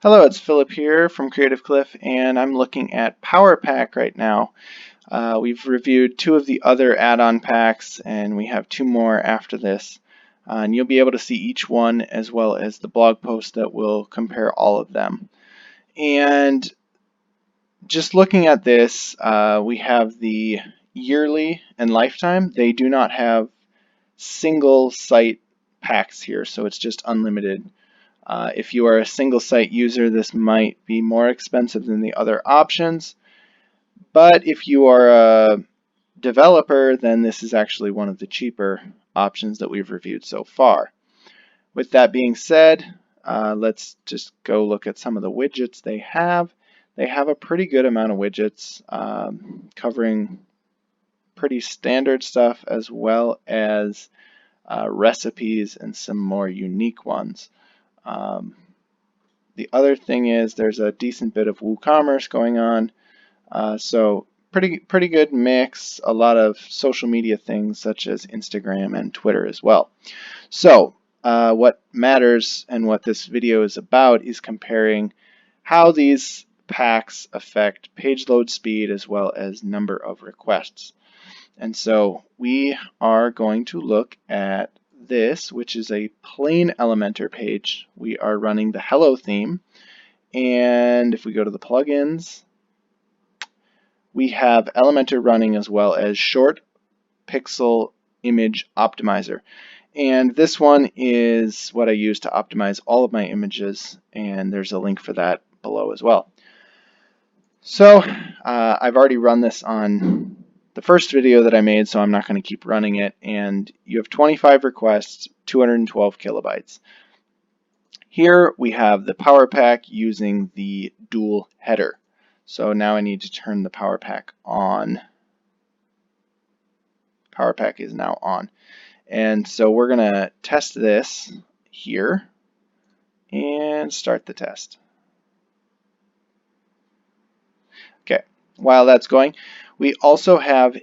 Hello, it's Philip here from Creative Cliff, and I'm looking at PowerPack right now. We've reviewed two of the other add-on packs, and we have two more after this. And you'll be able to see each one as well as the blog post that will compare all of them. And just looking at this, we have the yearly and lifetime. They do not have single site packs here, so it's just unlimited. If you are a single site user, this might be more expensive than the other options, but if you are a developer, then this is actually one of the cheaper options that we've reviewed so far. With that being said, let's just go look at some of the widgets they have. They have a pretty good amount of widgets covering pretty standard stuff as well as recipes and some more unique ones. The other thing is there's a decent bit of WooCommerce going on, so pretty good mix. A lot of social media things such as Instagram and Twitter as well. So what matters and what this video is about is comparing how these packs affect page load speed as well as number of requests. And so we are going to look at this, which is a plain Elementor page. We are running the Hello theme, and if we go to the plugins, we have Elementor running as well as Short Pixel Image Optimizer. And this one is what I use to optimize all of my images, and there's a link for that below as well. So I've already run this on the first video that I made, so I'm not going to keep running it. And you have 25 requests, 212 kilobytes. Here we have the PowerPack using the dual header. So now I need to turn the PowerPack on. PowerPack is now on. And so we're going to test this here and start the test. Okay, while that's going, we also have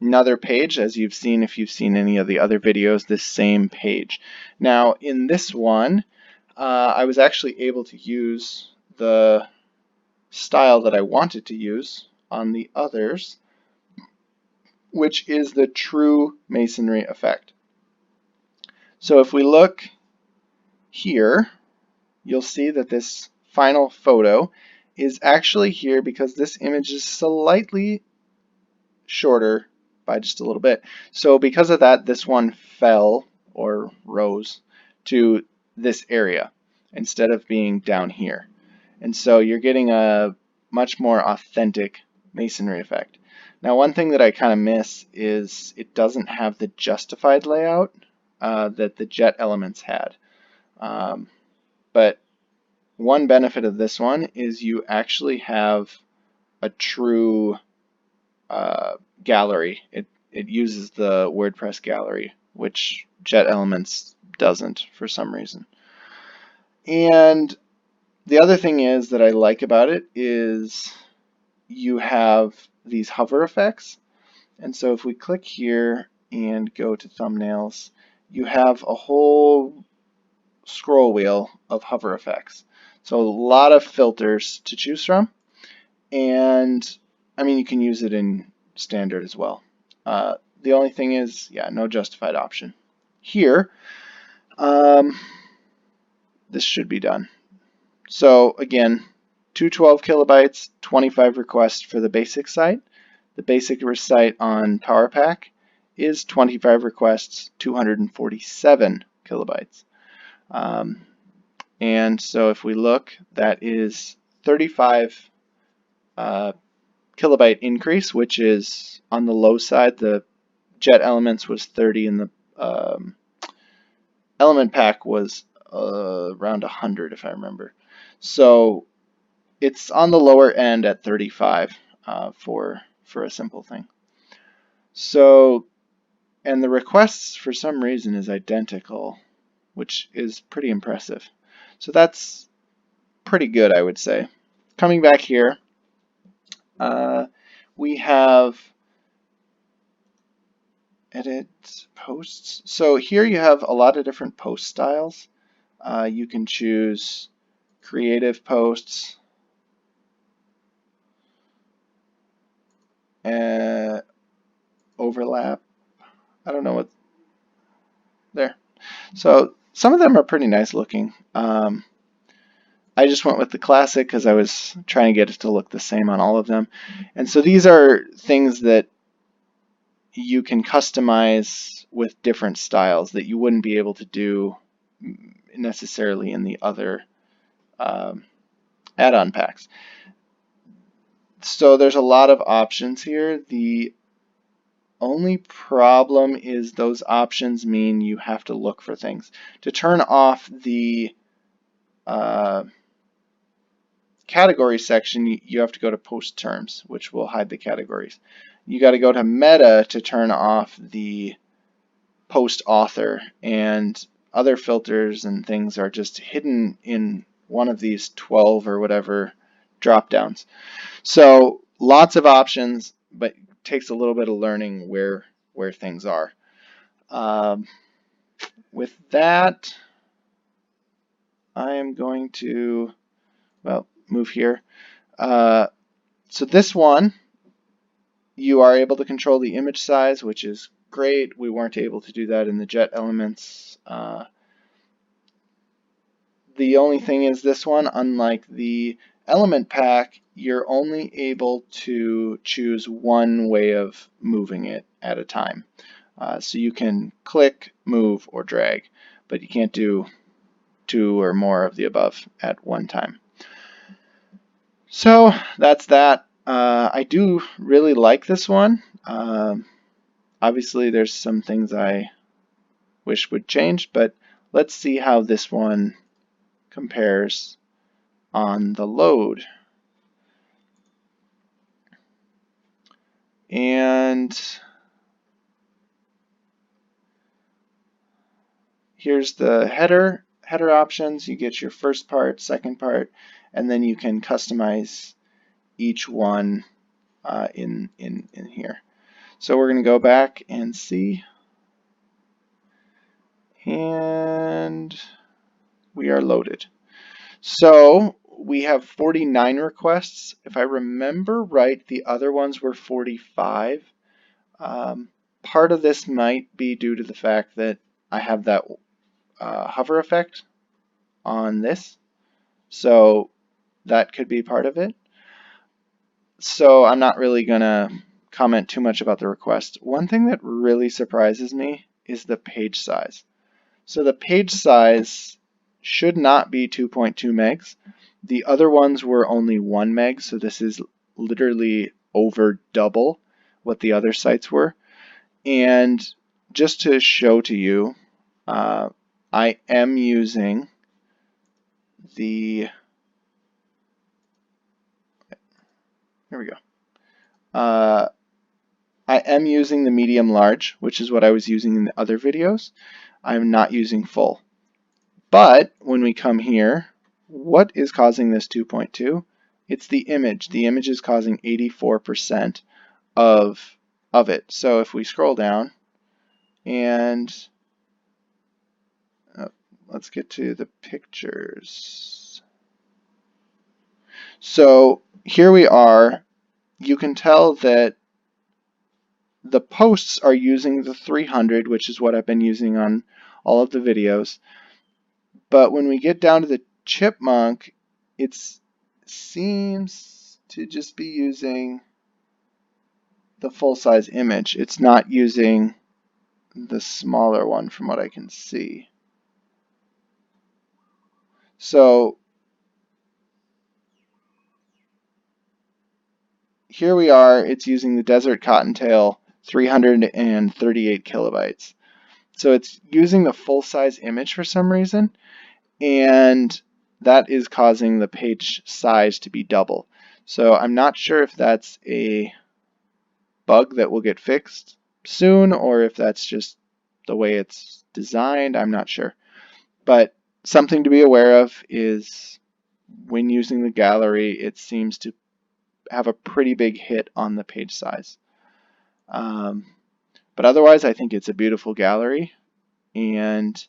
another page, as you've seen if you've seen any of the other videos, this same page. Now in this one, I was actually able to use the style that I wanted to use on the others, which is the true masonry effect. So if we look here, you'll see that this final photo is actually here because this image is slightly shorter by just a little bit. So because of that, this one fell or rose to this area instead of being down here. And so you're getting a much more authentic masonry effect. Now one thing that I kind of miss is it doesn't have the justified layout that the JetElements had. But one benefit of this one is you actually have a true gallery. It uses the WordPress gallery, which JetElements doesn't for some reason. And the other thing is that I like about it is you have these hover effects. And so if we click here and go to thumbnails, you have a whole scroll wheel of hover effects. So a lot of filters to choose from. And I mean, you can use it in standard as well. The only thing is, yeah, no justified option. Here, this should be done. So again, 212 kilobytes, 25 requests for the basic site. The basic site on PowerPack is 25 requests, 247 kilobytes. And so if we look, that is 35 kilobyte increase, which is on the low side. The JetElements was 30 and the Element Pack was around 100 if I remember. So it's on the lower end at 35 for a simple thing. So, and the requests for some reason is identical, which is pretty impressive. So that's pretty good, I would say. Coming back here, we have edit posts. So here you have a lot of different post styles. You can choose creative posts, overlap. I don't know what there. So some of them are pretty nice looking. I just went with the classic because I was trying to get it to look the same on all of them. And so these are things that you can customize with different styles that you wouldn't be able to do necessarily in the other add-on packs. So there's a lot of options here. The only problem is those options mean you have to look for things. To turn off the category section, you have to go to post terms, which will hide the categories. You got to go to meta to turn off the post author, and other filters and things are just hidden in one of these 12 or whatever drop downs. So lots of options, but it takes a little bit of learning where things are. With that, I am going to, well, move here. So this one, you are able to control the image size, which is great. We weren't able to do that in the JetElements. The only thing is this one, unlike the element pack, you're only able to choose one way of moving it at a time. So you can click, move, or drag, but you can't do two or more of the above at one time. So that's that. I do really like this one. Obviously there's some things I wish would change, but let's see how this one compares on the load. And here's the header options. You get your first part, second part, and then you can customize each one in here. So we're going to go back and see, and we are loaded. So we have 49 requests. If I remember right, the other ones were 45. Part of this might be due to the fact that I have that hover effect on this, so that could be part of it. So I'm not really gonna comment too much about the request. One thing that really surprises me is the page size. So the page size should not be 2.2 megs. The other ones were only 1 meg, so this is literally over double what the other sites were. And just to show to you, I am using the, here we go. I am using the medium large, which is what I was using in the other videos. I'm not using full. But when we come here, what is causing this 2.2? It's the image. The image is causing 84% of it. So if we scroll down and let's get to the pictures. So here we are. You can tell that the posts are using the 300, which is what I've been using on all of the videos. But when we get down to the chipmunk, it seems to just be using the full-size image. It's not using the smaller one from what I can see. So here we are, it's using the Desert Cottontail 338 kilobytes. So it's using the full-size image for some reason, and that is causing the page size to be double. So I'm not sure if that's a bug that will get fixed soon or if that's just the way it's designed. I'm not sure. But something to be aware of is when using the gallery, it seems to have a pretty big hit on the page size. But otherwise, I think it's a beautiful gallery, and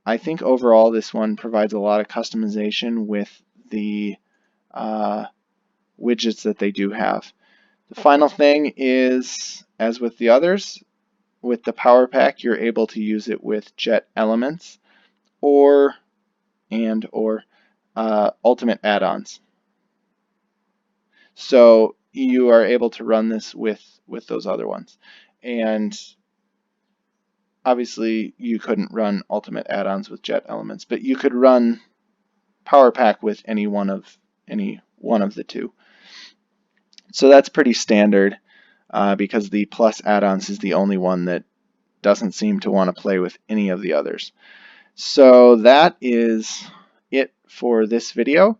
I think overall this one provides a lot of customization with the widgets that they do have. The final thing is, as with the others, with the PowerPack, you're able to use it with JetElements or Ultimate Addons. So you are able to run this with those other ones. And obviously you couldn't run Ultimate Addons with JetElements, but you could run PowerPack with any one of the two. So that's pretty standard because the Plus Addons is the only one that doesn't seem to want to play with any of the others. So that is it for this video.